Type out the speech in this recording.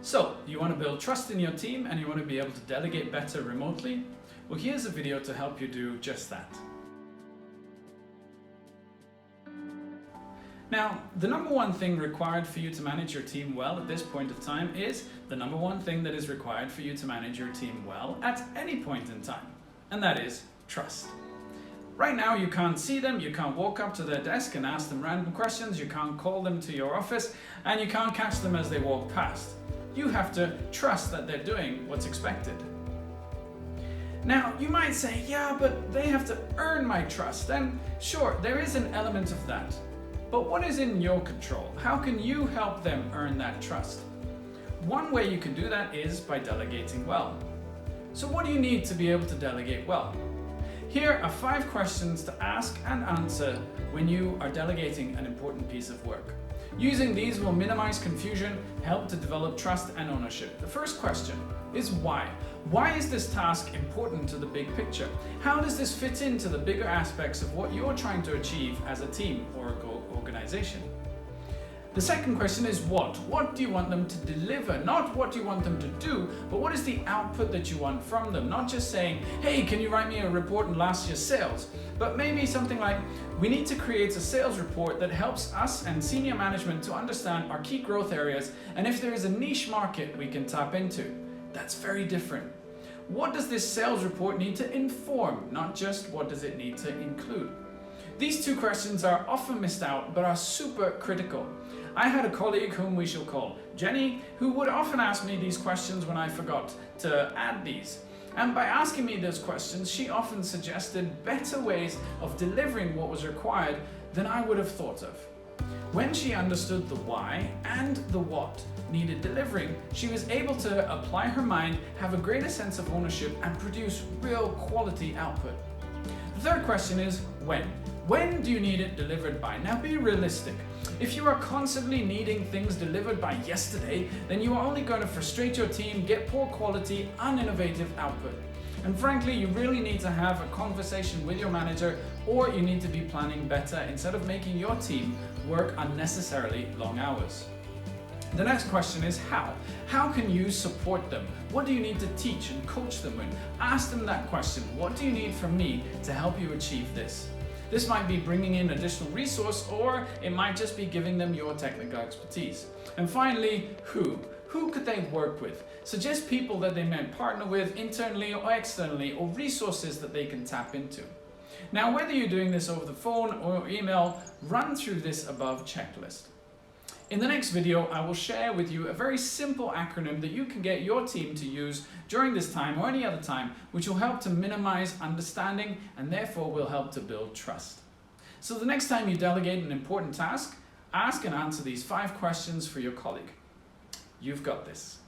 So, you want to build trust in your team and you want to be able to delegate better remotely? Well, here's a video to help you do just that. Now, the number one thing required for you to manage your team well at this point of time is the number one thing that is required for you to manage your team well at any point in time, and that is trust. Right now, you can't see them, you can't walk up to their desk and ask them random questions, you can't call them to your office, and you can't catch them as they walk past. You have to trust that they're doing what's expected. Now, you might say, yeah, but they have to earn my trust, and sure, there is an element of that. But what is in your control? How can you help them earn that trust? One way you can do that is by delegating well. So what do you need to be able to delegate well? Here are 5 questions to ask and answer when you are delegating an important piece of work. Using these will minimize confusion, help to develop trust and ownership. The first question is why? Why is this task important to the big picture? How does this fit into the bigger aspects of what you're trying to achieve as a team or organization? The second question is what? What do you want them to deliver? Not what do you want them to do, but what is the output that you want from them? Not just saying, hey, can you write me a report on last year's sales? But maybe something like, we need to create a sales report that helps us and senior management to understand our key growth areas and if there is a niche market we can tap into. That's very different. What does this sales report need to inform? Not just what does it need to include? These 2 questions are often missed out, but are super critical. I had a colleague whom we shall call Jenny, who would often ask me these questions when I forgot to add these. And by asking me those questions, she often suggested better ways of delivering what was required than I would have thought of. When she understood the why and the what needed delivering, she was able to apply her mind, have a greater sense of ownership, and produce real quality output. The third question is when? When do you need it delivered by? Now be realistic. If you are constantly needing things delivered by yesterday, then you are only going to frustrate your team, get poor quality, uninnovative output. And frankly, you really need to have a conversation with your manager, or you need to be planning better instead of making your team work unnecessarily long hours. The next question is how? How can you support them? What do you need to teach and coach them in? Ask them that question. What do you need from me to help you achieve this? This might be bringing in additional resource, or it might just be giving them your technical expertise. And finally, who? Who could they work with? Suggest people that they might partner with internally or externally, or resources that they can tap into. Now, whether you're doing this over the phone or email, run through this above checklist. In the next video, I will share with you a very simple acronym that you can get your team to use during this time or any other time, which will help to minimize understanding and therefore will help to build trust. So the next time you delegate an important task, ask and answer these 5 questions for your colleague. You've got this.